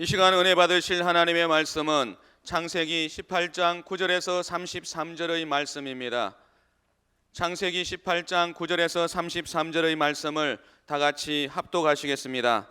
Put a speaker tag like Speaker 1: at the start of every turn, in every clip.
Speaker 1: 이 시간 은혜 받으실 하나님의 말씀은 창세기 18장 9절에서 33절의 말씀입니다. 창세기 18장 9절에서 33절의 말씀을 다 같이 합독하시겠습니다.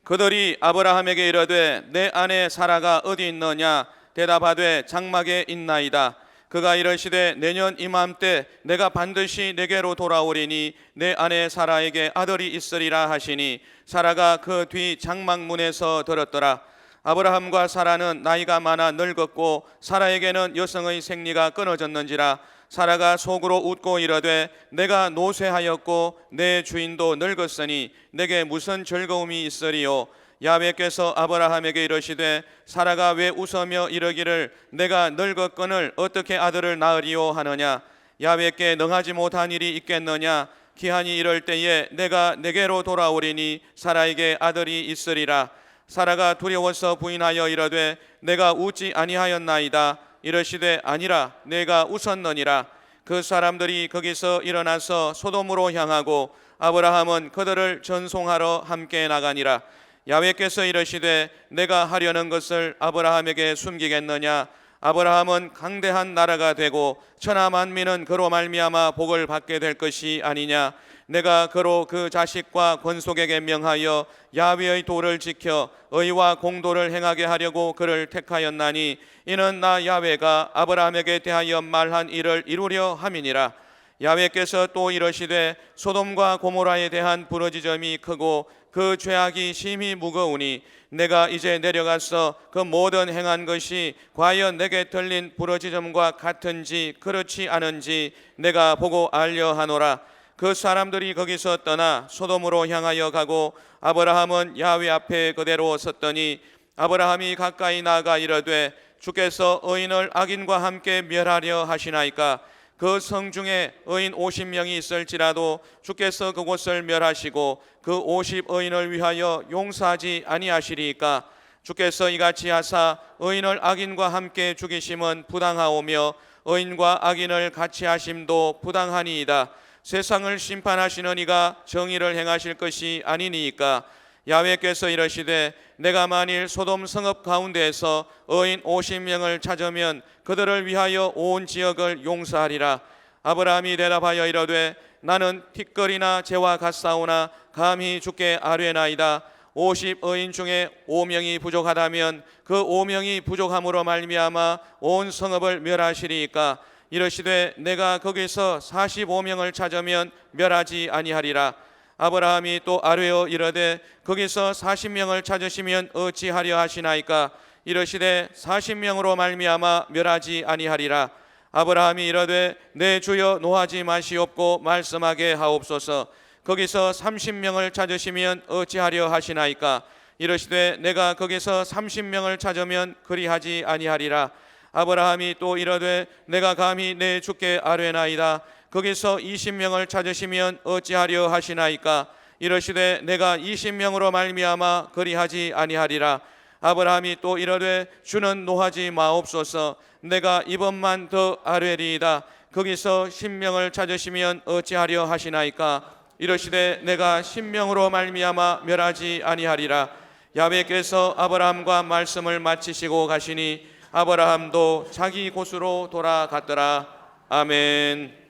Speaker 1: 그들이 아브라함에게 이르되 내 아내 사라가 어디 있느냐? 대답하되 장막에 있나이다. 그가 이르시되 내년 이맘때 내가 반드시 내게로 돌아오리니 내 아내 사라에게 아들이 있으리라 하시니 사라가 그 뒤 장막문에서 들었더라. 아브라함과 사라는 나이가 많아 늙었고 사라에게는 여성의 생리가 끊어졌는지라. 사라가 속으로 웃고 이르되 내가 노쇠하였고 내 주인도 늙었으니 내게 무슨 즐거움이 있으리요? 야훼께서 아브라함에게 이르시되 사라가 왜 웃으며 이르기를 내가 늙었거늘 어떻게 아들을 낳으리요 하느냐? 야훼께 능하지 못한 일이 있겠느냐? 기한이 이럴 때에 내가 내게로 돌아오리니 사라에게 아들이 있으리라. 사라가 두려워서 부인하여 이르되 내가 웃지 아니하였나이다. 이르시되 아니라 내가 웃었느니라. 그 사람들이 거기서 일어나서 소돔으로 향하고 아브라함은 그들을 전송하러 함께 나가니라. 야훼께서 이르시되 내가 하려는 것을 아브라함에게 숨기겠느냐? 아브라함은 강대한 나라가 되고 천하 만민은 그로 말미암아 복을 받게 될 것이 아니냐? 내가 그로 그 자식과 권속에게 명하여 야훼의 도를 지켜 의와 공도를 행하게 하려고 그를 택하였나니 이는 나 야훼가 아브라함에게 대하여 말한 일을 이루려 함이니라. 야훼께서 또 이르시되 소돔과 고모라에 대한 부르짖음이 크고 그 죄악이 심히 무거우니 내가 이제 내려가서 그 모든 행한 것이 과연 내게 들린 부르짖음과 같은지 그렇지 않은지 내가 보고 알려 하노라. 그 사람들이 거기서 떠나 소돔으로 향하여 가고 아브라함은 야훼 앞에 그대로 섰더니 아브라함이 가까이 나아가 이르되 주께서 의인을 악인과 함께 멸하려 하시나이까? 그 성 중에 의인 50명이 있을지라도 주께서 그곳을 멸하시고 그 50의인을 위하여 용서하지 아니하시리이까? 주께서 이같이 하사 의인을 악인과 함께 죽이심은 부당하오며 의인과 악인을 같이 하심도 부당하니이다. 세상을 심판하시는 이가 정의를 행하실 것이 아니니이까? 야훼께서 이르시되 내가 만일 소돔 성읍 가운데에서 의인 50명을 찾으면 그들을 위하여 온 지역을 용서하리라. 아브라함이 대답하여 이르되 나는 티끌이나 재와 같사오나 감히 주께 아뢰나이다. 50의인 중에 5명이 부족하다면 그 5명이 부족함으로 말미암아 온 성읍을 멸하시리이까? 이르시되 내가 거기서 45명을 찾으면 멸하지 아니하리라. 아브라함이 또 아뢰어 이르되 거기서 40명을 찾으시면 어찌하려 하시나이까? 이르시되 40명으로 말미암아 멸하지 아니하리라. 아브라함이 이르되 내 주여 노하지 마시옵고 말씀하게 하옵소서. 거기서 30명을 찾으시면 어찌하려 하시나이까? 이르시되 내가 거기서 30명을 찾으면 그리하지 아니하리라. 아브라함이 또 이르되 내가 감히 내 주께 아뢰나이다. 거기서 20명을 찾으시면 어찌하려 하시나이까? 이르시되 내가 20명으로 말미암아 그리하지 아니하리라. 아브라함이 또 이르되 주는 노하지 마옵소서. 내가 이번만 더 아뢰리이다. 거기서 10명을 찾으시면 어찌하려 하시나이까? 이르시되 내가 10명으로 말미암아 멸하지 아니하리라. 야훼께서 아브라함과 말씀을 마치시고 가시니 아브라함도 자기 곳으로 돌아갔더라. 아멘.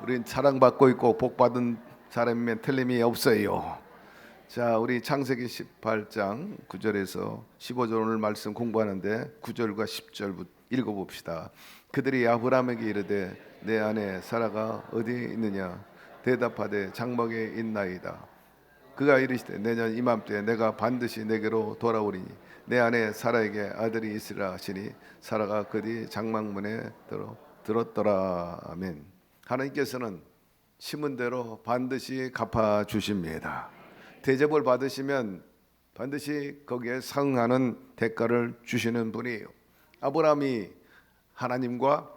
Speaker 2: 우린 사랑받고 있고 복받은 사람이면 틀림이 없어요. 자, 우리 창세기 18장 9절에서 15절 오늘 말씀 공부하는데 9절과 10절 읽어봅시다. 그들이 아브라함에게 이르되 내 아내 사라가 어디 있느냐? 대답하되 장막에 있나이다. 그가 이르시되 내년 이맘때 내가 반드시 내게로 돌아오리니 내 아내 사라에게 아들이 있으리라 하시니 사라가 그 뒤 장막문에 들었더라. 아멘. 하나님께서는 심은 대로 반드시 갚아 주십니다. 대접을 받으시면 반드시 거기에 상응하는 대가를 주시는 분이에요. 아브라함이 하나님과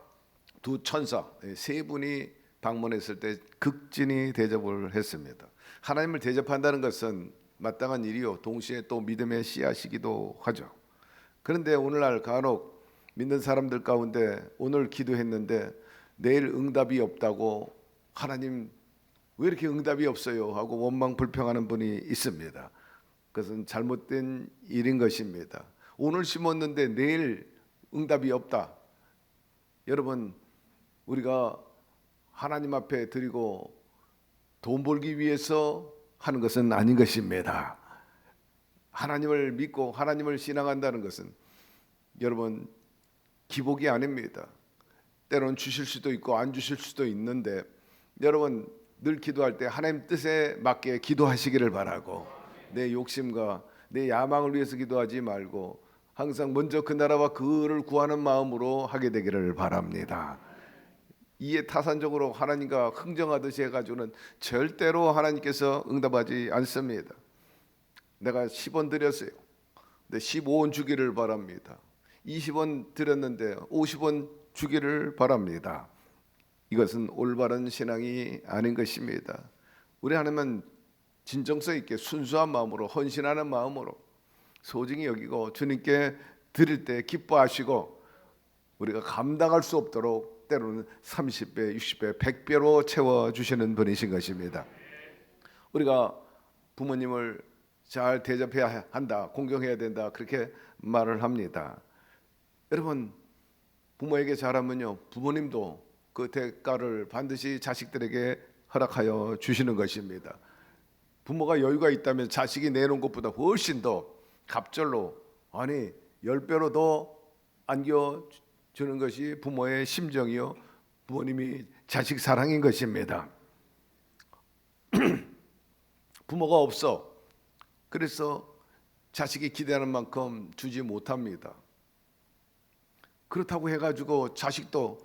Speaker 2: 두 천사 세 분이 방문했을 때 극진히 대접을 했습니다. 하나님을 대접한다는 것은 마땅한 일이요 동시에 또 믿음의 씨앗이기도 하죠. 그런데 오늘날 간혹 믿는 사람들 가운데 오늘 기도했는데 내일 응답이 없다고 하나님 왜 이렇게 응답이 없어요 하고 원망 불평하는 분이 있습니다. 그것은 잘못된 일인 것입니다. 오늘 심었는데 내일 응답이 없다. 여러분, 우리가 하나님 앞에 드리고 돈 벌기 위해서 하는 것은 아닌 것입니다. 하나님을 믿고 하나님을 신앙한다는 것은 여러분 기복이 아닙니다. 때로는 주실 수도 있고 안 주실 수도 있는데 여러분 늘 기도할 때 하나님 뜻에 맞게 기도하시기를 바라고 내 욕심과 내 야망을 위해서 기도하지 말고 항상 먼저 그 나라와 그 의를 구하는 마음으로 하게 되기를 바랍니다. 이에 타산적으로 하나님과 흥정하듯이 해가지고는 절대로 하나님께서 응답하지 않습니다. 내가 10원 드렸어요. 근데 15원 주기를 바랍니다. 20원 드렸는데 50원 주기를 바랍니다. 이것은 올바른 신앙이 아닌 것입니다. 우리 하나님은 진정성 있게 순수한 마음으로 헌신하는 마음으로 소중히 여기고 주님께 드릴 때 기뻐하시고 우리가 감당할 수 없도록 때로는 30배, 60배, 100배로 채워주시는 분이신 것입니다. 우리가 부모님을 잘 대접해야 한다, 공경해야 된다 그렇게 말을 합니다. 여러분 부모에게 잘하면요 부모님도 그 대가를 반드시 자식들에게 허락하여 주시는 것입니다. 부모가 여유가 있다면 자식이 내놓은 것보다 훨씬 더 갑절로 아니 10배로 더 안겨주는 것이 부모의 심정이요 부모님이 자식 사랑인 것입니다. 부모가 없어 그래서 자식이 기대하는 만큼 주지 못합니다. 그렇다고 해가지고 자식도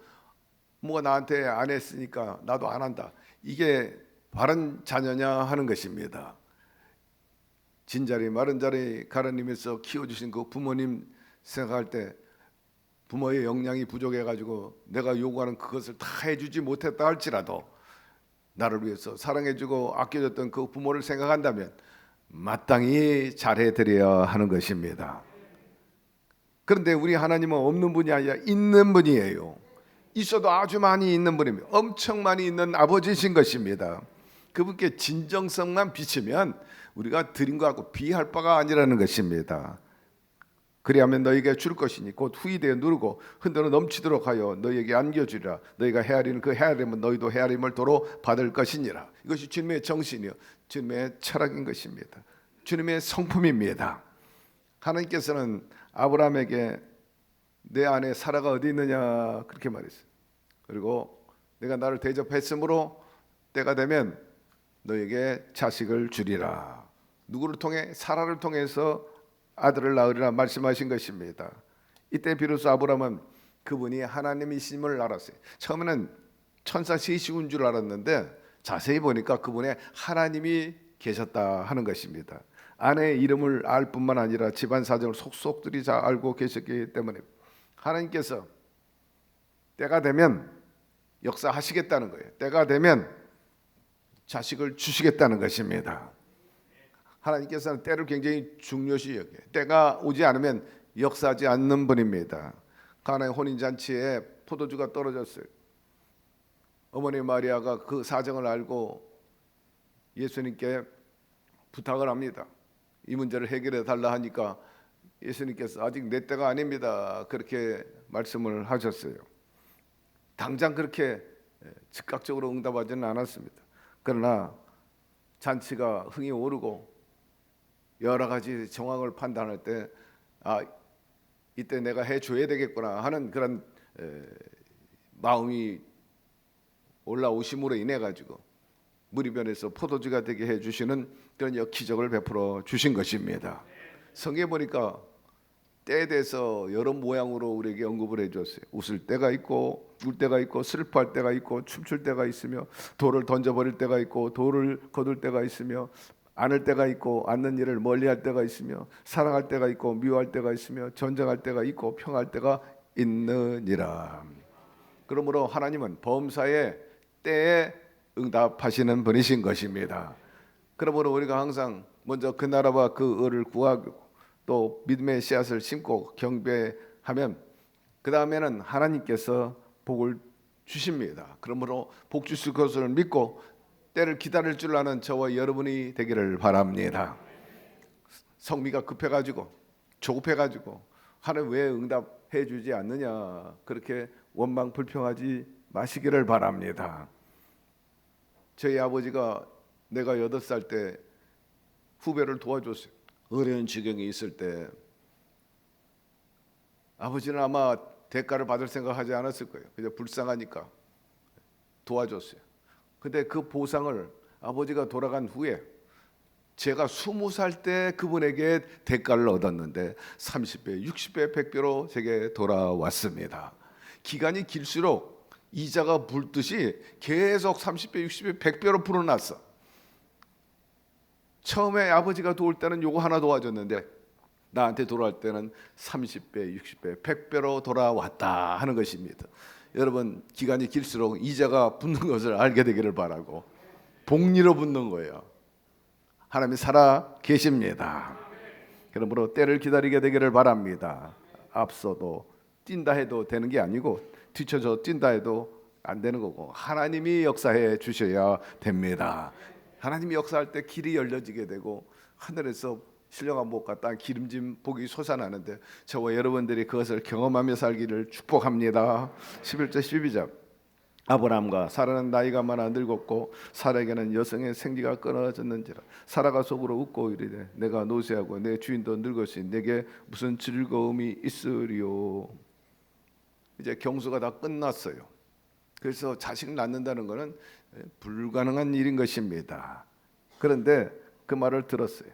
Speaker 2: 뭐가 나한테 안 했으니까 나도 안 한다. 이게 바른 자녀냐 하는 것입니다. 진자리 마른 자리 가르님에서 키워주신 그 부모님 생각할 때 부모의 역량이 부족해가지고 내가 요구하는 그것을 다 해주지 못했다 할지라도 나를 위해서 사랑해주고 아껴줬던 그 부모를 생각한다면 마땅히 잘해드려야 하는 것입니다. 그런데 우리 하나님은 없는 분이 아니라 있는 분이에요. 있어도 아주 많이 있는 분입니다. 엄청 많이 있는 아버지신 것입니다. 그분께 진정성만 비치면 우리가 드린 것하고 비할 바가 아니라는 것입니다. 그리하면 너희에게 줄 것이니 곧 후이되어 누르고 흔들어 넘치도록 하여 너희에게 안겨주리라. 너희가 헤아리는 그 헤아림은 너희도 헤아림을 도로 받을 것이니라. 이것이 주님의 정신이요 주님의 철학인 것입니다. 주님의 성품입니다. 하나님께서는 아브라함에게 내 아내 사라가 어디 있느냐 그렇게 말했어요. 그리고 내가 나를 대접했으므로 때가 되면 너에게 자식을 주리라. 누구를 통해? 사라를 통해서 아들을 낳으리라 말씀하신 것입니다. 이때 비로소 아브라함은 그분이 하나님이심을 알았어요. 처음에는 천사 셋이 줄 알았는데 자세히 보니까 그분의 하나님이 계셨다 하는 것입니다. 아내의 이름을 알 뿐만 아니라 집안 사정을 속속들이 잘 알고 계셨기 때문에 하나님께서 때가 되면 역사하시겠다는 거예요. 때가 되면 자식을 주시겠다는 것입니다. 하나님께서는 때를 굉장히 중요시 여겨요. 때가 오지 않으면 역사하지 않는 분입니다. 가나의 혼인잔치에 포도주가 떨어졌어요. 어머니 마리아가 그 사정을 알고 예수님께 부탁을 합니다. 이 문제를 해결해 달라 하니까 예수님께서 아직 내 때가 아닙니다. 그렇게 말씀을 하셨어요. 당장 그렇게 즉각적으로 응답하지는 않았습니다. 그러나 잔치가 흥이 오르고 여러 가지 정황을 판단할 때 이때 내가 해줘야 되겠구나 하는 그런 마음이 올라오심으로 인해 가지고 무리변에서 포도주가 되게 해주시는 그런 역기적을 베풀어 주신 것입니다. 성경에 보니까 때에 대해서 여러 모양으로 우리에게 언급을 해줬어요. 웃을 때가 있고 울 때가 있고 슬퍼할 때가 있고 춤출 때가 있으며 돌을 던져버릴 때가 있고 돌을 거둘 때가 있으며 안을 때가 있고 않는 일을 멀리할 때가 있으며 사랑할 때가 있고 미워할 때가 있으며 전쟁할 때가 있고 평할 때가 있느니라. 그러므로 하나님은 범사의 때에 응답하시는 분이신 것입니다. 그러므로 우리가 항상 먼저 그 나라와 그 의를 구하고 또 믿음의 씨앗을 심고 경배하면 그 다음에는 하나님께서 복을 주십니다. 그러므로 복 주실 것을 믿고 때를 기다릴 줄 아는 저와 여러분이 되기를 바랍니다. 성미가 급해가지고 조급해가지고 하나님 왜 응답해 주지 않느냐 그렇게 원망 불평하지 마시기를 바랍니다. 저희 아버지가 내가 8살 때 후배를 도와줬어요. 어려운 지경에 있을 때 아버지는 아마 대가를 받을 생각하지 않았을 거예요. 그냥 불쌍하니까 도와줬어요. 근데 그 보상을 아버지가 돌아간 후에 제가 20살 때 그분에게 대가를 얻었는데 30배, 60배, 100배로 제게 돌아왔습니다. 기간이 길수록 이자가 불듯이 계속 30배, 60배, 100배로 불어났어. 처음에 아버지가 도울 때는 요거 하나 도와줬는데 나한테 돌아올 때는 30배, 60배, 100배로 돌아왔다 하는 것입니다. 여러분 기간이 길수록 이자가 붙는 것을 알게 되기를 바라고 복리로 붙는 거예요. 하나님이 살아 계십니다. 그러므로 때를 기다리게 되기를 바랍니다. 앞서도 뛴다 해도 되는 게 아니고 뒤쳐서 뛴다 해도 안 되는 거고 하나님이 역사해 주셔야 됩니다. 하나님이 역사할 때 길이 열려지게 되고 하늘에서 신령한 복과 땅 기름진 복이 솟아나는데 저와 여러분들이 그것을 경험하며 살기를 축복합니다. 11절 12절 아브라함과 사라는 나이가 많아 늙었고 사라에게는 여성의 생기가 끊어졌는지라 사라가 속으로 웃고 이르되 내가 노쇠하고 내 주인도 늙었으니 내게 무슨 즐거움이 있으리요. 이제 경수가 다 끝났어요. 그래서 자식 낳는다는 것은 불가능한 일인 것입니다. 그런데 그 말을 들었어요.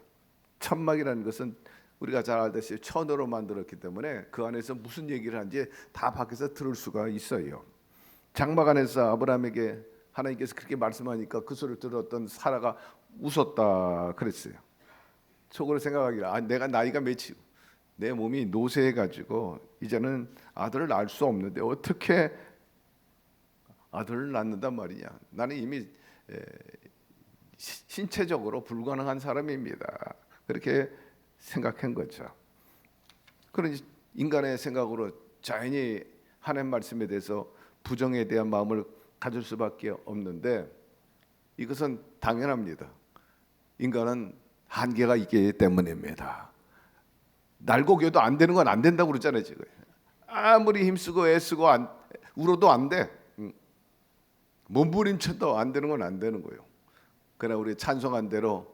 Speaker 2: 천막이라는 것은 우리가 잘 알듯이 천으로 만들었기 때문에 그 안에서 무슨 얘기를 하는지 다 밖에서 들을 수가 있어요. 장막 안에서 아브라함에게 하나님께서 그렇게 말씀하니까 그 소리를 들었던 사라가 웃었다 그랬어요. 속으로 생각하기를 내가 나이가 몇이고 내 몸이 노쇠해가지고 이제는 아들을 낳을 수 없는데 어떻게 아들을 낳는단 말이냐. 나는 이미 신체적으로 불가능한 사람입니다. 그렇게 생각한 거죠. 그런 인간의 생각으로 자연히 하나님 말씀에 대해서 부정에 대한 마음을 가질 수밖에 없는데 이것은 당연합니다. 인간은 한계가 있기 때문입니다. 날고겨도 안 되는 건 안 된다고 그러잖아요. 지금 아무리 힘쓰고 애쓰고 울어도 안 돼. 몸부림쳐도 안 되는 건 안 되는 거예요. 그러나 우리 찬송한 대로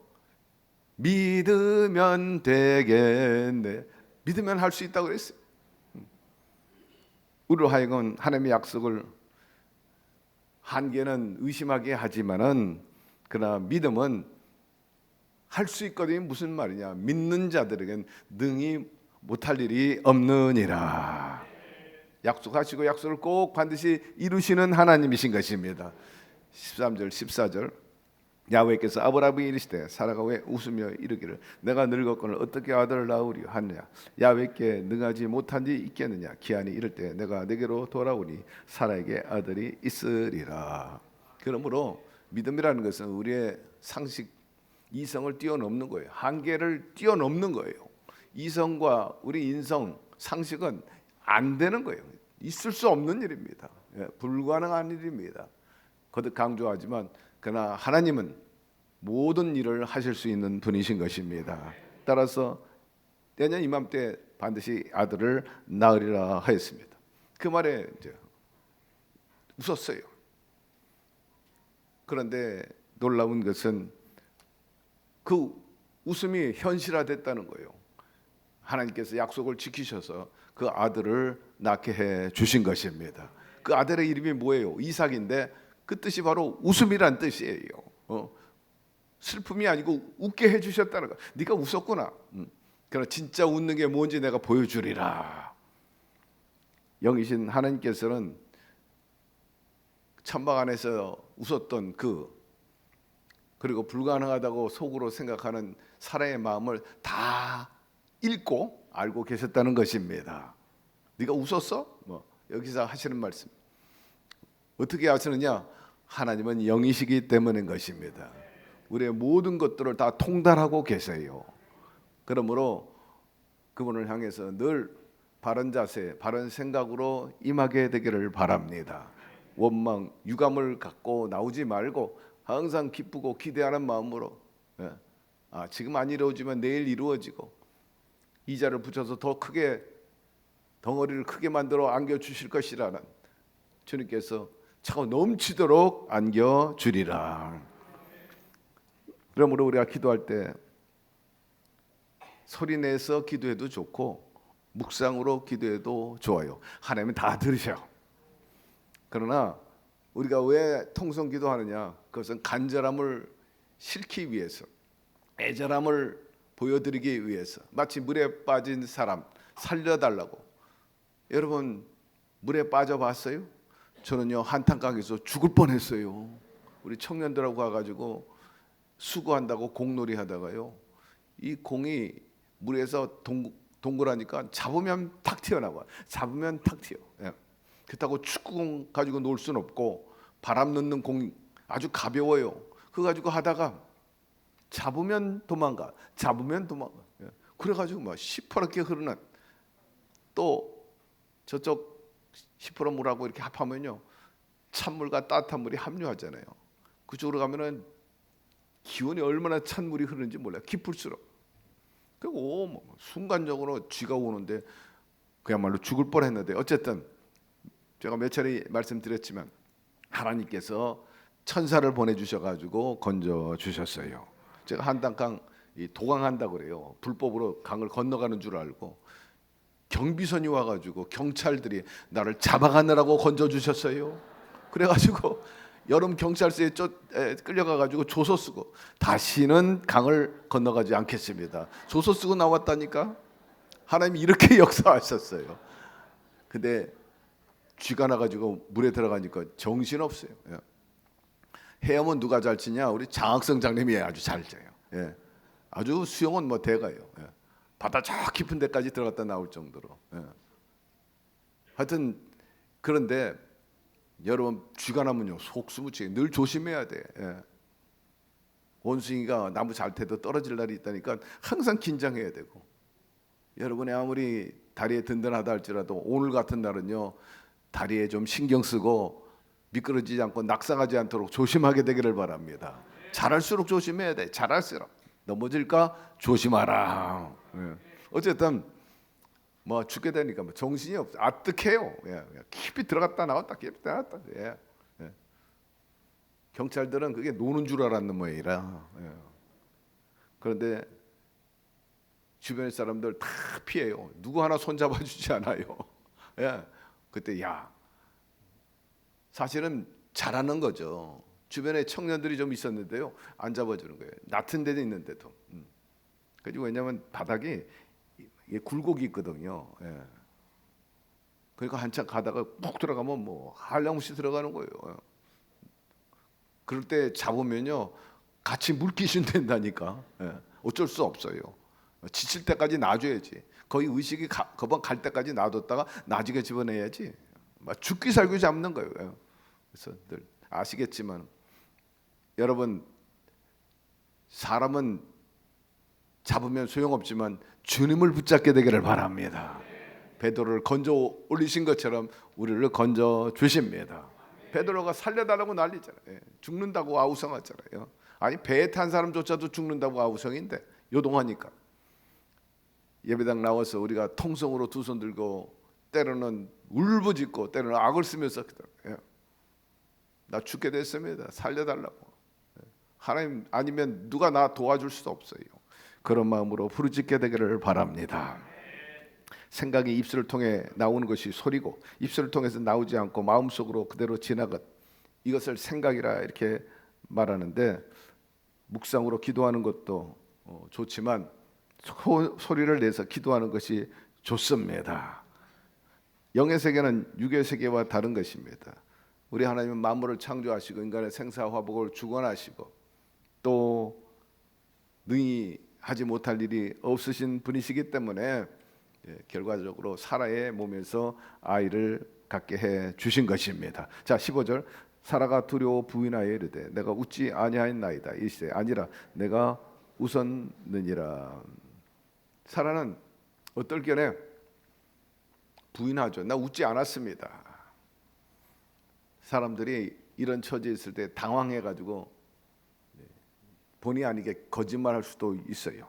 Speaker 2: 믿으면 되겠네. 믿으면 할 수 있다고 그랬어요. 우리로 하여금 하나님의 약속을 한계는 의심하게 하지만은 그러나 믿음은 할 수 있거든요. 무슨 말이냐? 믿는 자들에겐 능히 못할 일이 없느니라. 약속하시고 약속을 꼭 반드시 이루시는 하나님이신 것입니다. 13절 14절 야훼께서 아브라함에게 이르시되 사라가 왜 웃으며 이르기를 내가 늙었거늘 어떻게 아들을 낳으리요 하느냐. 야훼께 능하지 못한 지 있겠느냐. 기한이 이를 때 내가 내게로 돌아오니 사라에게 아들이 있으리라. 그러므로 믿음이라는 것은 우리의 상식 이성을 뛰어넘는 거예요. 한계를 뛰어넘는 거예요. 이성과 우리 인성 상식은 안 되는 거예요. 있을 수 없는 일입니다. 불가능한 일입니다. 거듭 강조하지만 그러나 하나님은 모든 일을 하실 수 있는 분이신 것입니다. 따라서 내년 이맘때 반드시 아들을 낳으리라 하였습니다. 그 말에 이제 웃었어요. 그런데 놀라운 것은 그 웃음이 현실화됐다는 거예요. 하나님께서 약속을 지키셔서 그 아들을 낳게 해 주신 것입니다. 그 아들의 이름이 뭐예요? 이삭인데 그 뜻이 바로 웃음이란 뜻이에요. 슬픔이 아니고 웃게 해 주셨다는 거. 네가 웃었구나. 그러나 진짜 웃는 게 뭔지 내가 보여주리라. 영이신 하나님께서는 천막 안에서 웃었던 그리고 불가능하다고 속으로 생각하는 사라의 마음을 다 읽고 알고 계셨다는 것입니다. 네가 웃었어? 여기서 하시는 말씀. 어떻게 하시느냐? 하나님은 영이시기 때문인 것입니다. 우리의 모든 것들을 다 통달하고 계세요. 그러므로 그분을 향해서 늘 바른 자세, 바른 생각으로 임하게 되기를 바랍니다. 원망, 유감을 갖고 나오지 말고 항상 기쁘고 기대하는 마음으로 지금 안 이루어지면 내일 이루어지고 이자를 붙여서 더 크게 덩어리를 크게 만들어 안겨 주실 것이라는 주님께서 차고 넘치도록 안겨 주리라. 그러므로 우리가 기도할 때 소리 내서 기도해도 좋고 묵상으로 기도해도 좋아요. 하나님은 다 들으셔요. 그러나 우리가 왜 통성 기도하느냐? 그것은 간절함을 싫기 위해서, 애절함을 보여드리기 위해서. 마치 물에 빠진 사람 살려달라고. 여러분 물에 빠져봤어요? 저는요 한탄강에서 죽을 뻔했어요. 우리 청년들하고 가가지고 수거한다고 공놀이 하다가요, 이 공이 물에서 동그라니까 잡으면 탁 튀어나와. 잡으면 탁 튀어. 예. 그렇다고 축구공 가지고 놀 수는 없고 바람 넣는 공 아주 가벼워요. 그거 가지고 하다가 잡으면 도망가. 예. 그래가지고 막 시퍼렇게 흐르는, 또 저쪽 시퍼런 물하고 이렇게 합하면요 찬물과 따뜻한 물이 합류하잖아요. 그쪽으로 가면은 기온이 얼마나 찬 물이 흐르는지 몰라요. 깊을수록. 그리고 뭐 순간적으로 쥐가 오는데 그야말로 죽을 뻔했는데, 어쨌든 제가 몇 차례 말씀드렸지만 하나님께서 천사를 보내주셔가지고 건져 주셨어요. 제가 한단강 도강한다고 그래요. 불법으로 강을 건너가는 줄 알고 경비선이 와가지고 경찰들이 나를 잡아가느라고 건져 주셨어요. 그래가지고 여름 경찰서에 끌려가가지고 조서 쓰고 다시는 강을 건너가지 않겠습니다. 조서 쓰고 나왔다니까. 하나님이 이렇게 역사하셨어요. 근데 쥐가 나가지고 물에 들어가니까 정신 없어요. 예. 헤엄은 누가 잘 치냐? 우리 장학성 장님이 아주 잘 쳐요. 예. 아주 수영은 뭐 대가요. 예. 바다 저 깊은 데까지 들어갔다 나올 정도로. 예. 하여튼 그런데 여러분 쥐가 나면요 속수무책에 늘 조심해야 돼. 예. 원숭이가 나무 잘 때도 떨어질 날이 있다니까 항상 긴장해야 되고. 여러분이 아무리 다리에 든든하다 할지라도 오늘 같은 날은요 다리에 좀 신경 쓰고 미끄러지지 않고 낙상하지 않도록 조심하게 되기를 바랍니다. 잘할수록 조심해야 돼. 잘할수록. 넘어질까 조심하라. 예. 어쨌든 뭐 죽게 되니까 뭐 정신이 없어. 아뜩해요. 예. 깊이 들어갔다 나왔다 깊이 들어갔다. 예. 예. 경찰들은 그게 노는 줄 알았는 모양이라. 예. 그런데 주변 사람들 다 피해요. 누구 하나 손잡아 주지 않아요. 예. 그때 사실은 잘하는 거죠. 주변에 청년들이 좀 있었는데요 안 잡아주는 거예요. 낮은 데도 있는데도. 그리고 왜냐하면 바닥이 이게 굴곡이 있거든요. 예. 그러니까 한참 가다가 푹 들어가면 뭐 한량없이 들어가는 거예요. 예. 그럴 때 잡으면요 같이 물귀신 된다니까. 예. 어쩔 수 없어요. 지칠 때까지 놔줘야지. 거의 의식이 거방 갈 때까지 놔뒀다가 나중에 집어내야지. 막 죽기 살기 잡는 거예요. 예. 그래서 늘 아시겠지만 여러분 사람은 잡으면 소용없지만 주님을 붙잡게 되기를 바랍니다. 베드로를 건져 올리신 것처럼 우리를 건져 주십니다. 베드로가 살려달라고 난리잖아요. 예. 죽는다고 아우성하잖아요. 아니 배에 탄 사람조차도 죽는다고 아우성인데 요동하니까. 예배당 나와서 우리가 통성으로 두 손 들고 때로는 울부짖고 때로는 악을 쓰면서 예. 나 죽게 됐습니다. 살려달라고. 하나님 아니면 누가 나 도와줄 수도 없어요. 그런 마음으로 부르짖게 되기를 바랍니다. 생각이 입술을 통해 나오는 것이 소리고 입술을 통해서 나오지 않고 마음속으로 그대로 지나간 이것을 생각이라 이렇게 말하는데, 묵상으로 기도하는 것도 좋지만 소리를 내서 기도하는 것이 좋습니다. 영의 세계는 육의 세계와 다른 것입니다. 우리 하나님은 만물을 창조하시고 인간의 생사화복을 주관하시고 또 능히 하지 못할 일이 없으신 분이시기 때문에 결과적으로 사라의 몸에서 아이를 갖게 해 주신 것입니다. 자 15절 사라가 두려워 부인하여 이르되 내가 웃지 아니하였나이다. 이시되 아니라 내가 웃었느니라. 사라는 어떨 견해 부인하죠. 나 웃지 않았습니다. 사람들이 이런 처지에 있을 때 당황해가지고 본의 아니게 거짓말할 수도 있어요.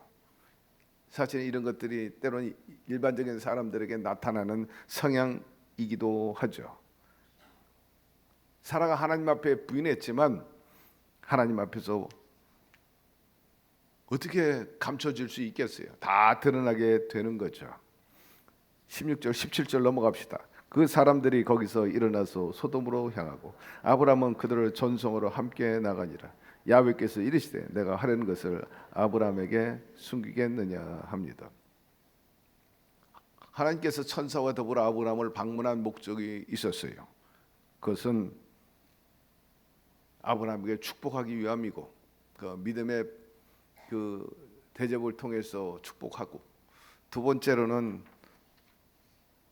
Speaker 2: 사실 이런 것들이 때로는 일반적인 사람들에게 나타나는 성향이기도 하죠. 사라가 하나님 앞에 부인했지만 하나님 앞에서 어떻게 감춰질 수 있겠어요? 다 드러나게 되는 거죠. 16절, 17절 넘어갑시다. 그 사람들이 거기서 일어나서 소돔으로 향하고 아브라함은 그들을 전송으로 함께 나가니라. 야훼께서 이르시되 내가 하려는 것을 아브라함에게 숨기겠느냐 합니다. 하나님께서 천사와 더불어 아브라함을 방문한 목적이 있었어요. 그것은 아브라함에게 축복하기 위함이고 그 믿음의 그 대접을 통해서 축복하고, 두 번째로는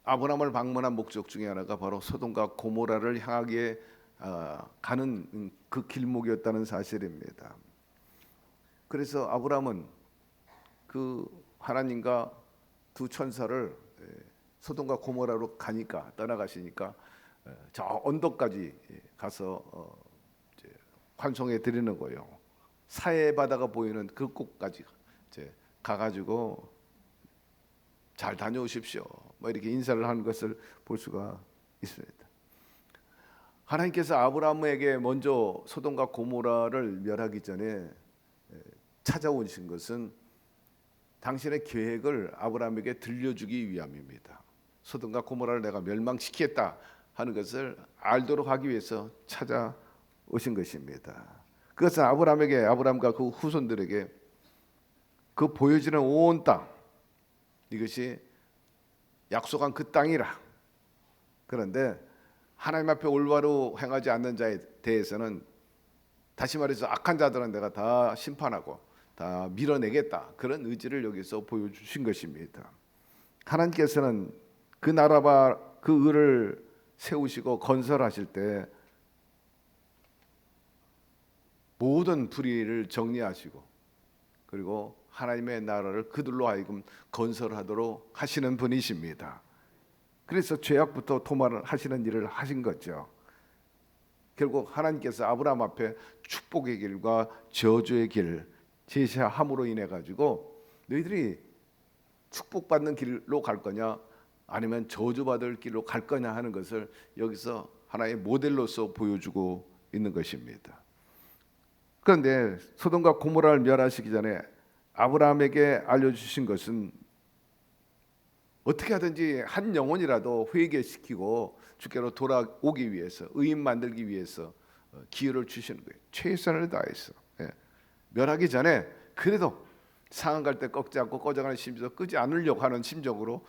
Speaker 2: 아브라함을 방문한 목적 중에 하나가 바로 소돔과 고모라를 향하게 가는 그 길목이었다는 사실입니다. 그래서 아브라함은 그 하나님과 두 천사를 소돔과 고모라로 떠나가시니까 저 언덕까지 가서 환송해 드리는 거예요. 사해 바다가 보이는 그 곳까지 가가지고 잘 다녀오십시오, 뭐 이렇게 인사를 하는 것을 볼 수가 있습니다. 하나님께서 아브라함에게 먼저 소돔과 고모라를 멸하기 전에 찾아오신 것은 당신의 계획을 아브라함에게 들려주기 위함입니다. 소돔과 고모라를 내가 멸망시키겠다 하는 것을 알도록 하기 위해서 찾아오신 것입니다. 그것은 아브라함과 그 후손들에게 그 보여지는 온 땅, 이것이 약속한 그 땅이라. 그런데 하나님 앞에 올바로 행하지 않는 자에 대해서는, 다시 말해서 악한 자들은 내가 다 심판하고 다 밀어내겠다, 그런 의지를 여기서 보여주신 것입니다. 하나님께서는 그 나라와 그 의를 세우시고 건설하실 때 모든 불의를 정리하시고, 그리고 하나님의 나라를 그들로 하여금 건설하도록 하시는 분이십니다. 그래서 죄악부터 도말을 하시는 일을 하신 거죠. 결국 하나님께서 아브라함 앞에 축복의 길과 저주의 길 제시함으로 인해 가지고 너희들이 축복받는 길로 갈 거냐 아니면 저주받을 길로 갈 거냐 하는 것을 여기서 하나의 모델로서 보여주고 있는 것입니다. 그런데 소돔과 고모라를 멸하시기 전에 아브라함에게 알려주신 것은 어떻게 하든지 한 영혼이라도 회개시키고 주께로 돌아오기 위해서, 의인 만들기 위해서 기회를 주시는 거예요. 최선을 다해서 멸하기 전에 그래도 상한 갈 때 꺾지 않고 꺼져가는 심지어 끄지 않으려고 하는 심정으로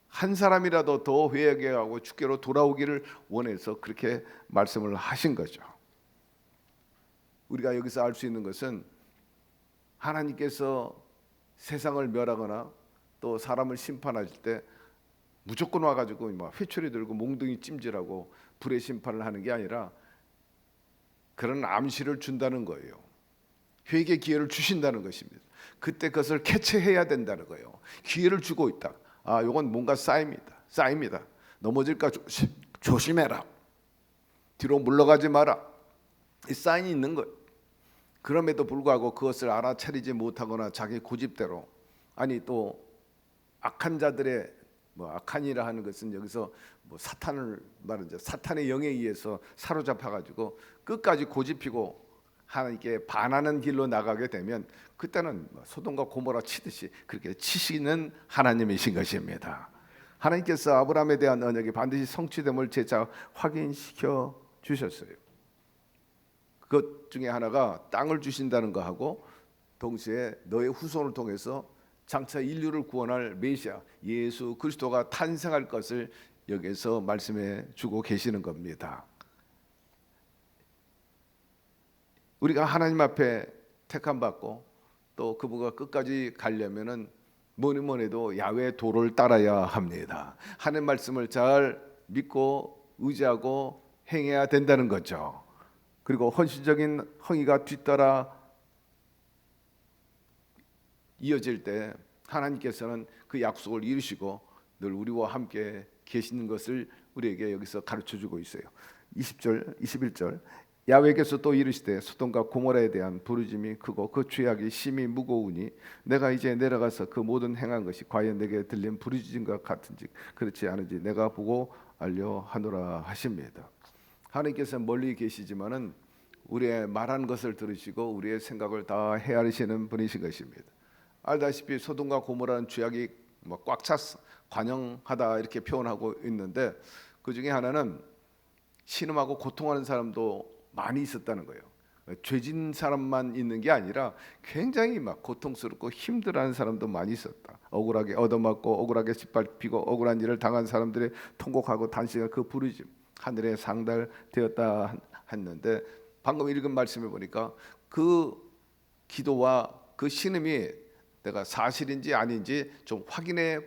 Speaker 2: 한 사람이라도 더 회개하고 주께로 돌아오기를 원해서 그렇게 말씀을 하신 거죠. 우리가 여기서 알 수 있는 것은 하나님께서 세상을 멸하거나 또 사람을 심판하실 때 무조건 와가지고 막 회초리 들고 몽둥이 찜질하고 불의 심판을 하는 게 아니라 그런 암시를 준다는 거예요. 회개 기회를 주신다는 것입니다. 그때 그것을 캐치해야 된다는 거예요. 기회를 주고 있다. 이건 뭔가 쌓입니다. 넘어질까 조심해라. 뒤로 물러가지 마라. 이 사인이 있는 거예요. 그럼에도 불구하고 그것을 알아차리지 못하거나 자기 고집대로, 아니 또 악한 자들의 악한이라 하는 것은 여기서 사탄을 말하죠. 사탄의 영에 의해서 사로잡혀가지고 끝까지 고집피고 하나님께 반하는 길로 나가게 되면 그때는 소돔과 고모라 치듯이 그렇게 치시는 하나님이신 것입니다. 하나님께서 아브라함에 대한 언약이 반드시 성취됨을 재차 확인시켜 주셨어요. 그것 중에 하나가 땅을 주신다는 거하고 동시에 너의 후손을 통해서 장차 인류를 구원할 메시아 예수 그리스도가 탄생할 것을 여기서 말씀해 주고 계시는 겁니다. 우리가 하나님 앞에 택함 받고 또 그분과 끝까지 가려면은 뭐니 해도 야훼 도를 따라야 합니다. 하나님 말씀을 잘 믿고 의지하고 행해야 된다는 거죠. 그리고 헌신적인 행위가 뒤따라 이어질 때 하나님께서는 그 약속을 이루시고 늘 우리와 함께 계시는 것을 우리에게 여기서 가르쳐주고 있어요. 20절, 21절 야훼께서 또 이르시되 소돔과 고모라에 대한 부르짐이 크고 그 죄악이 심히 무거우니 내가 이제 내려가서 그 모든 행한 것이 과연 내게 들린 부르짖음과 같은지 그렇지 않은지 내가 보고 알려 하노라 하십니다. 하나님께서 멀리 계시지만은 우리의 말한 것을 들으시고 우리의 생각을 다 헤아리시는 분이신 것입니다. 알다시피 소돔과 고모라는 죄악이 꽉 찼어 관영하다 이렇게 표현하고 있는데 그 중에 하나는 신음하고 고통하는 사람도 많이 있었다는 거예요. 죄진 사람만 있는 게 아니라 굉장히 막 고통스럽고 힘들어하는 사람도 많이 있었다. 억울하게 얻어맞고 억울하게 짓밟히고 억울한 일을 당한 사람들의 통곡하고 단식한 그 부르짐 하늘에 상달되었다 했는데 방금 읽은 말씀을 보니까 그 기도와 그 신음이 내가 사실인지 아닌지 좀 확인해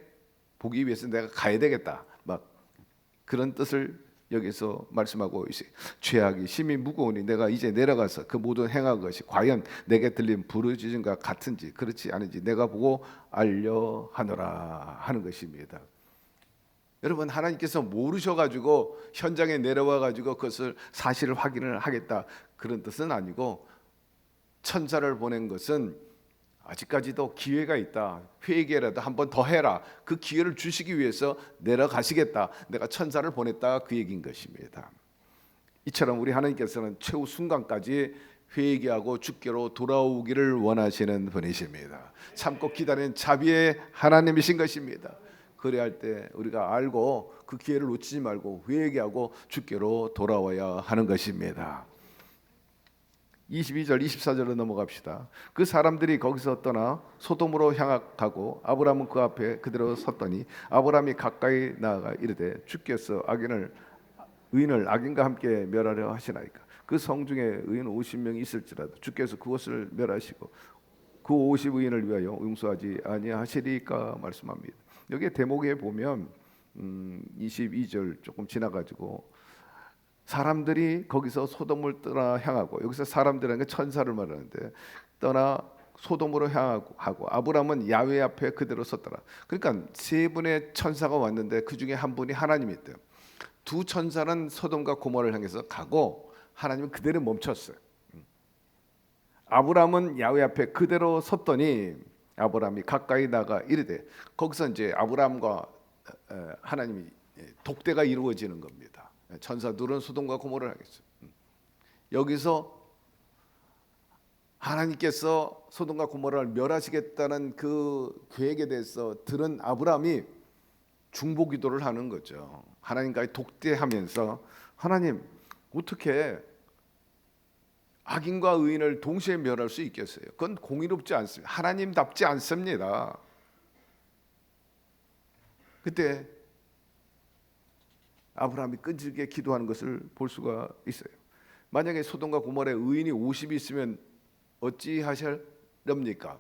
Speaker 2: 보기 위해서 내가 가야 되겠다. 막 그런 뜻을 여기서 말씀하고 있어요. 죄악이 심히 무거우니 내가 이제 내려가서 그 모든 행한 것이 과연 내게 들린 부르짖음과 같은지 그렇지 않은지 내가 보고 알려 하노라 하는 것입니다. 여러분 하나님께서 모르셔가지고 현장에 내려와가지고 그것을 사실을 확인을 하겠다 그런 뜻은 아니고 천사를 보낸 것은 아직까지도 기회가 있다. 회개라도 한 번 더 해라. 그 기회를 주시기 위해서 내려가시겠다. 내가 천사를 보냈다 그 얘기인 것입니다. 이처럼 우리 하나님께서는 최후 순간까지 회개하고 주께로 돌아오기를 원하시는 분이십니다. 참고 기다리는 자비의 하나님이신 것입니다. 그래야 할 때 우리가 알고 그 기회를 놓치지 말고 회개하고 주께로 돌아와야 하는 것입니다. 22절 24절로 넘어갑시다. 그 사람들이 거기서 떠나 소돔으로 향하고 아브라함은 그 앞에 그대로 섰더니 아브라함이 가까이 나아가 이르되 주께서 의인을 악인과 함께 멸하려 하시나이까. 그 성 중에 의인 50명이 있을지라도 주께서 그것을 멸하시고 그 50 의인을 위하여 용서하지 아니하시리까 말씀합니다. 여기 대목에 보면 22절 조금 지나가지고 사람들이 거기서 소돔을 떠나 향하고 여기서 사람들에게 천사를 말하는데 떠나 소돔으로 향하고 아브라함은 야훼 앞에 그대로 섰더라. 그러니까 세 분의 천사가 왔는데 그 중에 한 분이 하나님이었대요. 두 천사는 소돔과 고모라를 향해서 가고 하나님은 그대로 멈췄어요. 아브라함은 야훼 앞에 그대로 섰더니 아브라함이 가까이 나가 이르되 거기서 이제 아브라함과 하나님이 독대가 이루어지는 겁니다. 천사들은 소돔과 고모라를 하겠어요. 여기서 하나님께서 소돔과 고모라를 멸하시겠다는 그 계획에 대해서 들은 아브라함이 중보기도를 하는 거죠. 하나님과의 독대하면서 하나님 어떻게 악인과 의인을 동시에 멸할 수 있겠어요? 그건 공의롭지 않습니다. 하나님답지 않습니다. 그때 아브라함이 끈질기게 기도하는 것을 볼 수가 있어요. 만약에 소돔과 고모라에 의인이 50이 있으면 어찌 하실렵니까?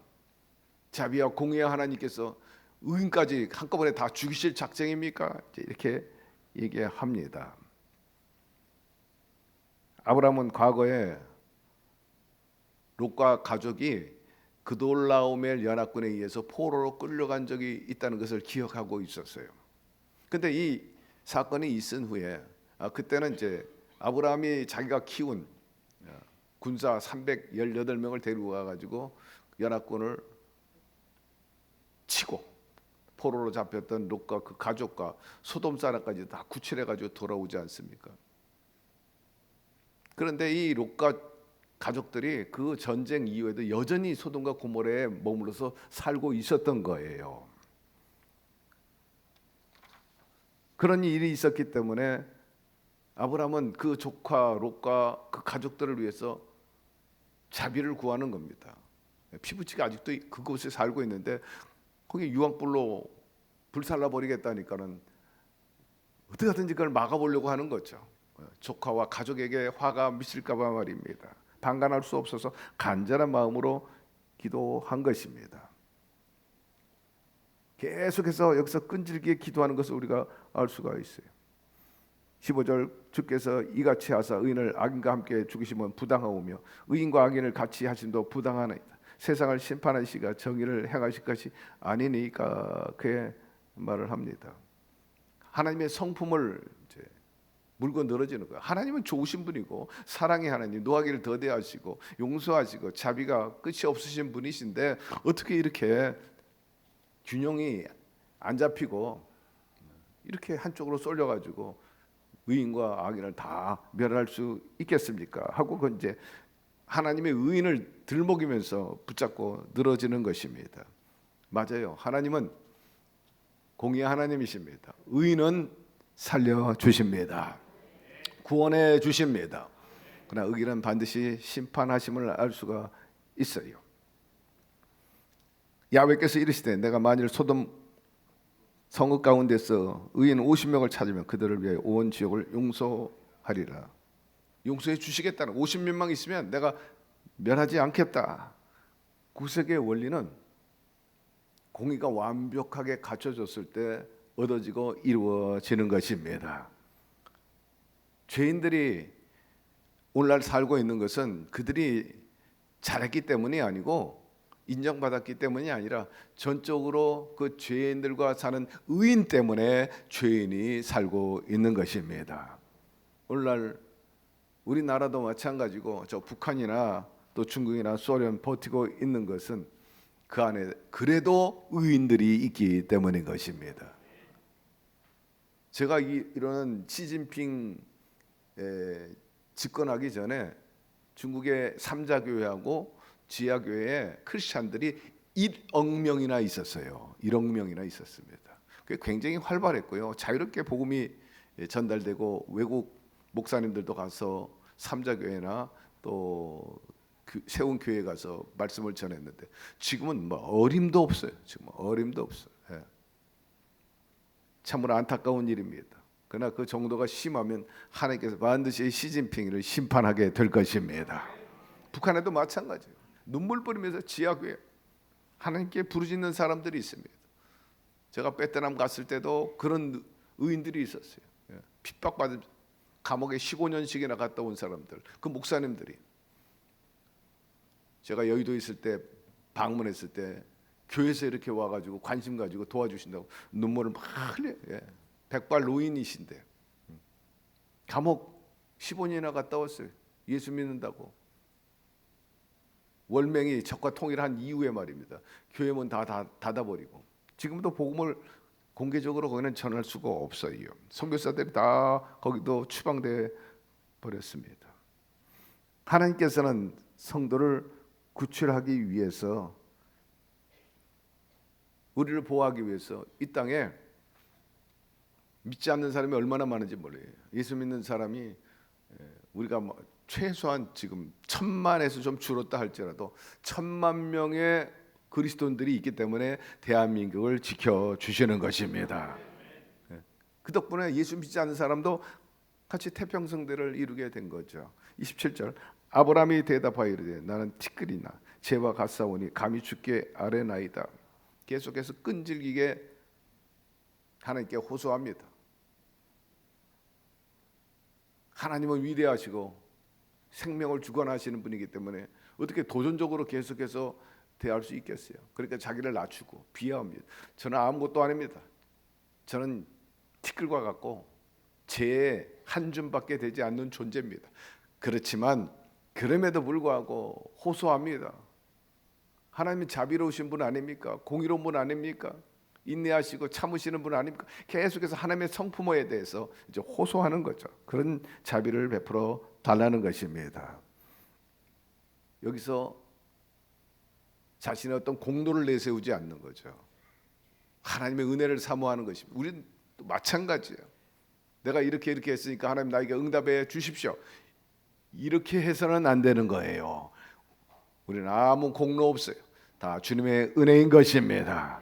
Speaker 2: 자비와 공의의 하나님께서 의인까지 한꺼번에 다 죽이실 작정입니까? 이렇게 얘기합니다. 아브라함은 과거에 롯과 가족이 그돌라오멜 연합군에 의해서 포로로 끌려간 적이 있다는 것을 기억하고 있었어요. 근데 이 사건이 있은 후에 그때는 이제 아브라함이 자기가 키운 군사 318명을 데리고 와가지고 연합군을 치고 포로로 잡혔던 롯과 그 가족과 소돔 사람까지 다 구출해가지고 돌아오지 않습니까? 그런데 이 롯과 가족들이 그 전쟁 이후에도 여전히 소돔과 고모라에 머물러서 살고 있었던 거예요. 그런 일이 있었기 때문에 아브라함은 그 조카 롯과 그 가족들을 위해서 자비를 구하는 겁니다. 피부치가 아직도 그곳에 살고 있는데 거기 유황불로 불살라 버리겠다니까는 어떻게 하든지 그걸 막아보려고 하는 거죠. 조카와 가족에게 화가 미칠까 봐 말입니다. 방관할 수 없어서 간절한 마음으로 기도한 것입니다. 계속해서 여기서 끈질기게 기도하는 것을 우리가 알 수가 있어요. 15절 주께서 이같이 하사 의인을 악인과 함께 죽이시면 부당하오며 의인과 악인을 같이 하심도 부당하나이다. 세상을 심판한 시가 정의를 행하실 것이 아니니까 그의 말을 합니다. 하나님의 성품을 이제 물고 늘어지는 거예요. 하나님은 좋으신 분이고 사랑의 하나님, 노하기를 더디하시고 용서하시고 자비가 끝이 없으신 분이신데 어떻게 이렇게 균형이 안 잡히고 이렇게 한쪽으로 쏠려가지고 의인과 악인을 다 멸할 수 있겠습니까? 하고 그 이제 하나님의 의인을 들먹이면서 붙잡고 늘어지는 것입니다. 맞아요. 하나님은 공의의 하나님이십니다. 의인은 살려 주십니다. 구원해 주십니다. 그러나 의인은 반드시 심판하심을 알 수가 있어요. 야훼께서 이르시되 내가 만일 소돔 성읍 가운데서 의인 50명을 찾으면 그들을 위해 온 지역을 용서하리라. 용서해 주시겠다는 50명만 있으면 내가 멸하지 않겠다. 구sek의 원리는 공의가 완벽하게 갖춰졌을 때 얻어지고 이루어지는 것입니다. 죄인들이 오늘날 살고 있는 것은 그들이 잘했기 때문이 아니고 인정받았기 때문이 아니라 전적으로 그 죄인들과 사는 의인 때문에 죄인이 살고 있는 것입니다. 오늘날 우리나라도 마찬가지고 저 북한이나 또 중국이나 소련 버티고 있는 것은 그 안에 그래도 의인들이 있기 때문인 것입니다. 제가 이런 시진핑 집권하기 전에 중국의 삼자교회하고 지하교회에 크리스찬들이 1억 명이나 있었어요. 1억 명이나 있었습니다. 그게 굉장히 활발했고요. 자유롭게 복음이 전달되고 외국 목사님들도 가서 삼자교회나 또 세운 교회에 가서 말씀을 전했는데 지금은 뭐 어림도 없어요. 지금 어림도 없어요. 예. 참으로 안타까운 일입니다. 그러나 그 정도가 심하면 하나님께서 반드시 시진핑을 심판하게 될 것입니다. 북한에도 마찬가지예요. 눈물 뿌리면서 지하교회 하나님께 부르짖는 사람들이 있습니다. 제가 베트남 갔을 때도 그런 의인들이 있었어요. 예. 핍박받은 감옥에 15년씩이나 갔다 온 사람들, 그 목사님들이 제가 여의도에 있을 때 방문했을 때 교회에서 이렇게 와가지고 관심 가지고 도와주신다고 눈물을 막 흘려요. 예. 백발 노인이신데 감옥 15년이나 갔다 왔어요. 예수 믿는다고. 월맹이 적과 통일한 이후에 말입니다. 교회 문 다 닫아버리고 지금도 복음을 공개적으로 거기는 전할 수가 없어요. 선교사들이 다 거기도 추방돼 버렸습니다. 하나님께서는 성도를 구출하기 위해서 우리를 보호하기 위해서 이 땅에 믿지 않는 사람이 얼마나 많은지 몰라요. 예수 믿는 사람이 우리가 최소한 지금 1000만에서 좀 줄었다 할지라도 1000만 명의 그리스도인들이 있기 때문에 대한민국을 지켜주시는 것입니다. 그 덕분에 예수 믿지 않는 사람도 같이 태평성대를 이루게 된 거죠. 27절 아브라함이 대답하여 이르되 나는 티끌이나 재와 같사오니 감히 주께 아뢰나이다. 계속해서 끈질기게 하나님께 호소합니다. 하나님은 위대하시고 생명을 주관하시는 분이기 때문에 어떻게 도전적으로 계속해서 대할 수 있겠어요. 그러니까 자기를 낮추고 비하합니다. 저는 아무것도 아닙니다. 저는 티끌과 같고 죄의 한 줌밖에 되지 않는 존재입니다. 그렇지만 그럼에도 불구하고 호소합니다. 하나님은 자비로우신 분 아닙니까? 공의로운 분 아닙니까? 인내하시고 참으시는 분 아닙니까? 계속해서 하나님의 성품에 대해서 이제 호소하는 거죠. 그런 자비를 베풀어 달라는 것입니다. 여기서 자신의 어떤 공로를 내세우지 않는 거죠. 하나님의 은혜를 사모하는 것입니다. 우리는 또 마찬가지예요. 내가 이렇게 했으니까 하나님 나에게 응답해 주십시오. 이렇게 해서는 안 되는 거예요. 우리는 아무 공로 없어요. 다 주님의 은혜인 것입니다.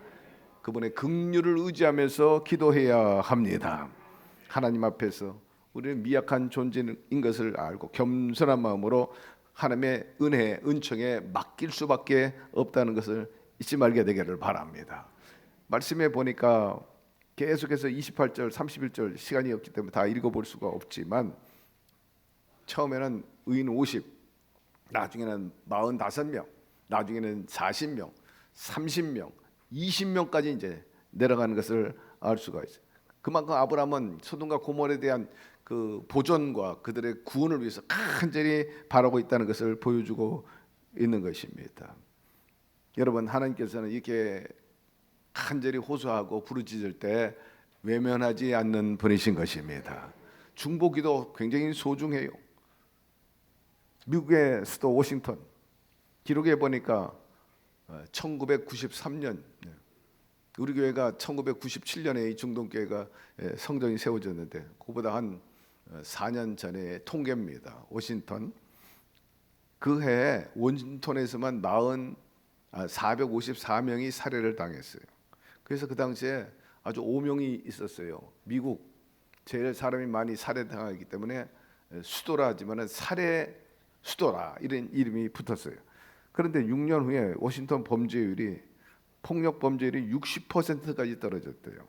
Speaker 2: 그분의 긍휼을 의지하면서 기도해야 합니다. 하나님 앞에서 우리는 미약한 존재인 것을 알고 겸손한 마음으로 하나님의 은혜, 은총에 맡길 수밖에 없다는 것을 잊지 말게 되기를 바랍니다. 말씀에 보니까 계속해서 28절, 31절 시간이 없기 때문에 다 읽어볼 수가 없지만 처음에는 의인 50, 나중에는 45명, 나중에는 40명, 30명, 20명까지 이제 내려가는 것을 알 수가 있어요. 그만큼 아브라함은 소돔과 고모라에 대한 그 보존과 그들의 구원을 위해서 간절히 바라고 있다는 것을 보여주고 있는 것입니다. 여러분, 하나님께서는 이렇게 간절히 호소하고 부르짖을 때 외면하지 않는 분이신 것입니다. 중보기도 굉장히 소중해요. 미국의 수도 워싱턴 기록에 보니까 1993년, 우리 교회가 1997년에 이 중동교회가 성전이 세워졌는데 그보다 한 4년 전의 통계입니다. 워싱턴 그 해에 워싱턴에서만 454명이 살해를 당했어요. 그래서 그 당시에 아주 오명이 있었어요. 미국 제일 사람이 많이 살해당하기 때문에 수도라 하지만 살해 수도라 이런 이름이 붙었어요. 그런데 6년 후에 워싱턴 범죄율이 폭력 범죄율이 60%까지 떨어졌대요.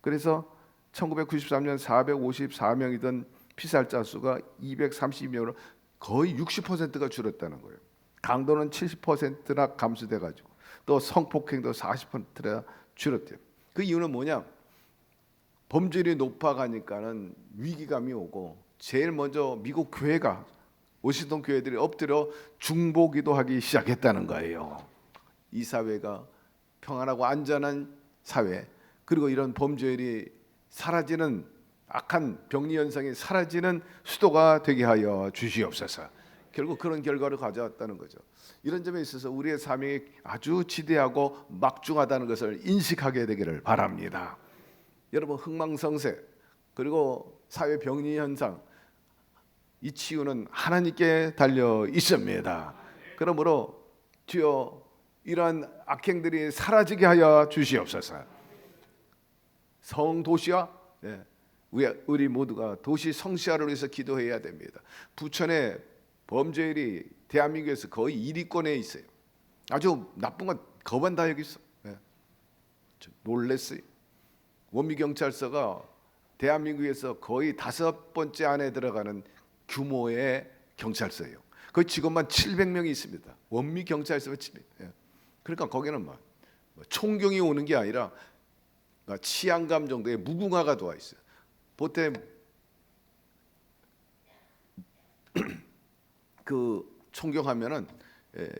Speaker 2: 그래서 1993년 454명이던 피살자 수가 230명으로 거의 60%가 줄었다는 거예요. 강도는 70%나 감소돼 가지고 또 성폭행도 40%나 줄었대요. 그 이유는 뭐냐? 범죄율이 높아가니까는 위기감이 오고 제일 먼저 미국 교회가 워싱턴 교회들이 엎드려 중보기도하기 시작했다는 거예요. 이 사회가 평안하고 안전한 사회, 그리고 이런 범죄율이 사라지는 악한 병리 현상이 사라지는 수도가 되게 하여 주시옵소서. 결국 그런 결과를 가져왔다는 거죠. 이런 점에 있어서 우리의 사명이 아주 지대하고 막중하다는 것을 인식하게 되기를 바랍니다. 여러분, 흥망성쇠 그리고 사회 병리 현상 이 치유는 하나님께 달려 있습니다. 그러므로 주여 이러한 악행들이 사라지게 하여 주시옵소서. 성도시화, 우리 모두가 도시 성시화를 위해서 기도해야 됩니다. 부천의 범죄율이 대한민국에서 거의 1위권에 있어요. 아주 나쁜 건 거반다 여기 있어. 놀랬어요. 원미경찰서가 대한민국에서 거의 5번째 안에 들어가는 규모의 경찰서예요. 거기 직원만 700명이 있습니다. 원미경찰서가 700. 그러니까 거기는 막 총경이 오는 게 아니라 치안감 정도의 무궁화가 도와 있어요. 보태 그 총경하면은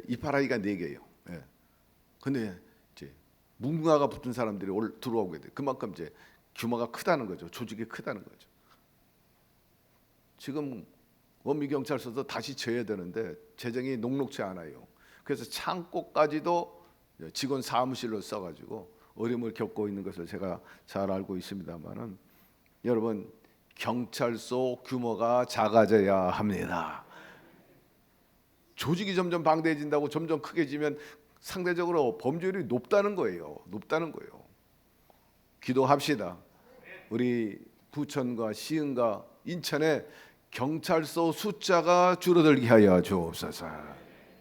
Speaker 2: 이파라기가 4개예요. 근데 이제 무궁화가 붙은 사람들이 들어오게 돼. 그만큼 이제 규모가 크다는 거죠. 조직이 크다는 거죠. 지금 원미경찰서도 다시 져야 되는데 재정이 녹록치 않아요. 그래서 창고까지도 직원 사무실로 써가지고 어려움을 겪고 있는 것을 제가 잘 알고 있습니다만은 여러분, 경찰서 규모가 작아져야 합니다. 조직이 점점 방대해진다고 점점 크게 지면 상대적으로 범죄율이 높다는 거예요. 기도합시다. 우리 부천과 시흥과 인천에 경찰서 숫자가 줄어들게 하여 주옵소서.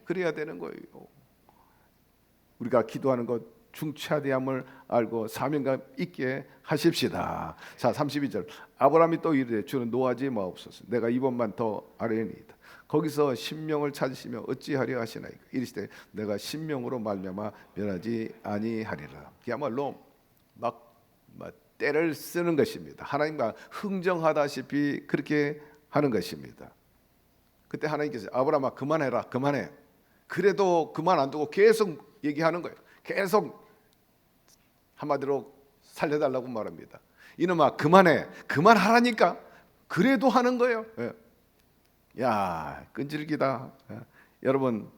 Speaker 2: 그래야 되는 거예요. 우리가 기도하는 것 중차대함을 알고 사명감 있게 하십시다. 자, 32절. 아브라함이 또 이르되 주는 노하지 마옵소서. 내가 이번만 더 아뢰니이다. 거기서 신명을 찾으시며 어찌하려 하시나이까. 이르시되 내가 신명으로 말미암아 멸하지 아니하리라. 그야말로 막 때를 쓰는 것입니다. 하나님과 흥정하다시피 그렇게 하는 것입니다. 그때 하나님께서 아브라함아 그만해라, 그만해. 그래도 그만 안 두고 계속 얘기하는 거예요. 계속 한마디로 살려달라고 말합니다. 이놈아 그만해, 그만하라니까. 그래도 하는 거예요. 야, 끈질기다. 여러분,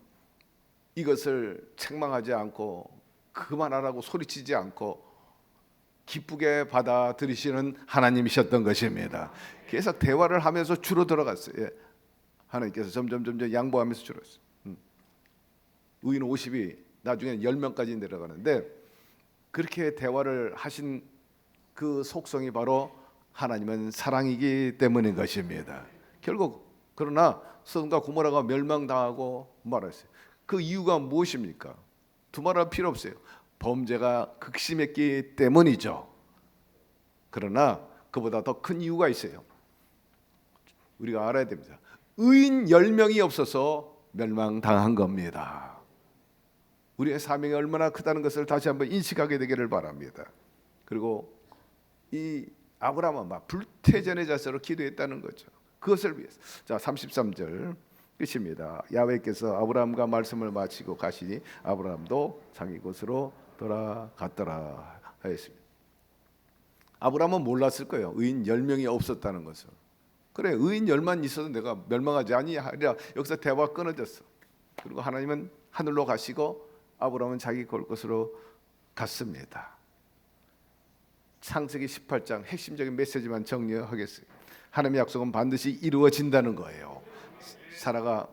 Speaker 2: 이것을 책망하지 않고 그만하라고 소리치지 않고 기쁘게 받아들이시는 하나님이셨던 것입니다. 계속 대화를 하면서 줄어들어갔어요. 하나님께서 점점 양보하면서 줄었어요. 의인 50이 나중에 10명까지 내려가는데 그렇게 대화를 하신 그 속성이 바로 하나님은 사랑이기 때문인 것입니다. 결국 그러나 소돔과 고모라가 멸망당하고 말았어요. 그 이유가 무엇입니까? 두말할 필요 없어요. 범죄가 극심했기 때문이죠. 그러나 그보다 더 큰 이유가 있어요. 우리가 알아야 됩니다. 의인 10명이 없어서 멸망당한 겁니다. 우리의 사명이 얼마나 크다는 것을 다시 한번 인식하게 되기를 바랍니다. 그리고 이 아브라함은 막 불태전의 자세로 기도했다는 거죠. 그것을 위해서. 자, 33절 끝입니다. 야훼께서 아브라함과 말씀을 마치고 가시니 아브라함도 자기 곳으로 돌아갔더라 하였습니다. 아브라함은 몰랐을 거예요. 의인 10명이 없었다는 것을. 그래, 의인 10만 있어도 내가 멸망하지 아니하리라. 여기서 대화가 끊어졌어. 그리고 하나님은 하늘로 가시고 아브라함은 자기 곳으로 갔습니다. 창세기 18장 핵심적인 메시지만 정리하겠습니다. 하나님의 약속은 반드시 이루어진다는 거예요. 사라가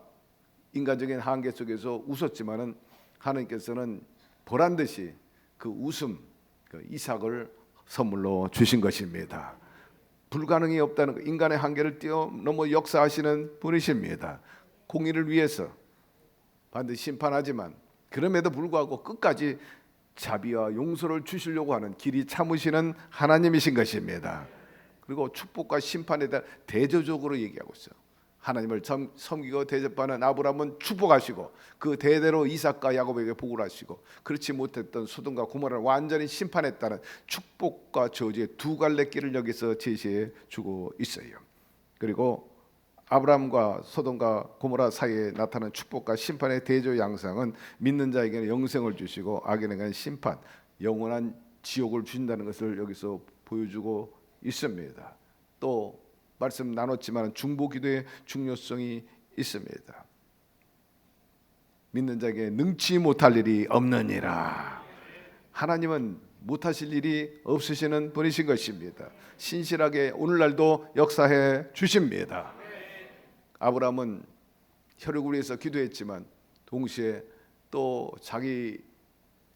Speaker 2: 인간적인 한계 속에서 웃었지만은 하나님께서는 보란 듯이 그 웃음, 그 이삭을 선물로 주신 것입니다. 불가능이 없다는 것, 인간의 한계를 뛰어넘어 역사하시는 분이십니다. 공의를 위해서 반드시 심판하지만 그럼에도 불구하고 끝까지 자비와 용서를 주시려고 하는 길이 참으시는 하나님이신 것입니다. 그리고 축복과 심판에 대한 대조적으로 얘기하고 있어요. 하나님을 섬기고 대접하는 아브라함은 축복하시고 그 대대로 이삭과 야곱에게 복을 하시고 그렇지 못했던 소돔과 고모라를 완전히 심판했다는 축복과 저주의 두 갈래 길을 여기서 제시해 주고 있어요. 그리고 아브라함과 소돔과 고모라 사이에 나타난 축복과 심판의 대조 양상은 믿는 자에게는 영생을 주시고 악인에게는 심판, 영원한 지옥을 주신다는 것을 여기서 보여주고 있습니다. 또 말씀 나눴지만 중보기도의 중요성이 있습니다. 믿는 자에게 능치 못할 일이 없느니라. 하나님은 못하실 일이 없으시는 분이신 것입니다. 신실하게 오늘날도 역사해 주십니다. 아브라함은 혈육을 위해서 기도했지만 동시에 또 자기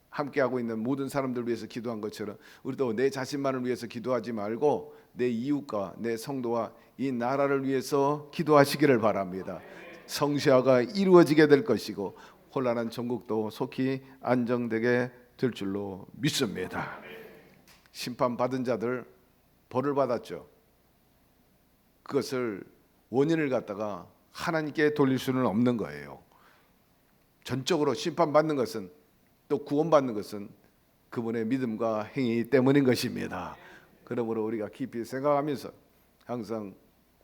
Speaker 2: 함께하고 있는 모든 사람들을 위해서 기도한 것처럼 우리도 내 자신만을 위해서 기도하지 말고 내 이웃과 내 성도와 이 나라를 위해서 기도하시기를 바랍니다. 성시화가 이루어지게 될 것이고 혼란한 전국도 속히 안정되게 될 줄로 믿습니다. 심판받은 자들 벌을 받았죠. 그것을 원인을 갖다가 하나님께 돌릴 수는 없는 거예요. 전적으로 심판받는 것은 또 구원받는 것은 그분의 믿음과 행위 때문인 것입니다. 그러므로 우리가 깊이 생각하면서 항상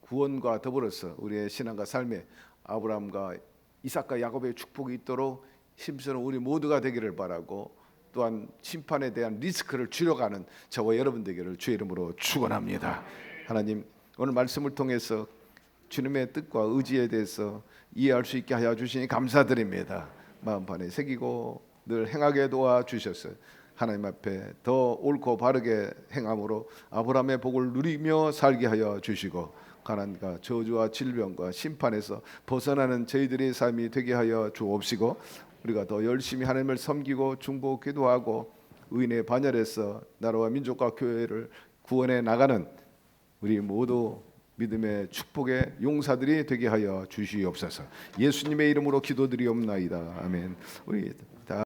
Speaker 2: 구원과 더불어서 우리의 신앙과 삶에 아브라함과 이삭과 야곱의 축복이 있도록 힘쓰는 우리 모두가 되기를 바라고 또한 심판에 대한 리스크를 줄여가는 저와 여러분 되기를 주의 이름으로 축원합니다. 하나님 오늘 말씀을 통해서 주님의 뜻과 의지에 대해서 이해할 수 있게 하여 주시니 감사드립니다. 마음판에 새기고 늘 행하게 도와주셨어요. 하나님 앞에 더 옳고 바르게 행함으로 아브라함의 복을 누리며 살게 하여 주시고 가난과 저주와 질병과 심판에서 벗어나는 저희들의 삶이 되게 하여 주옵시고 우리가 더 열심히 하나님을 섬기고 중보 기도하고 의인의 반열에서 나라와 민족과 교회를 구원해 나가는 우리 모두 믿음의 축복의 용사들이 되게 하여 주시옵소서. 예수님의 이름으로 기도드리옵나이다. 아멘. 우리 다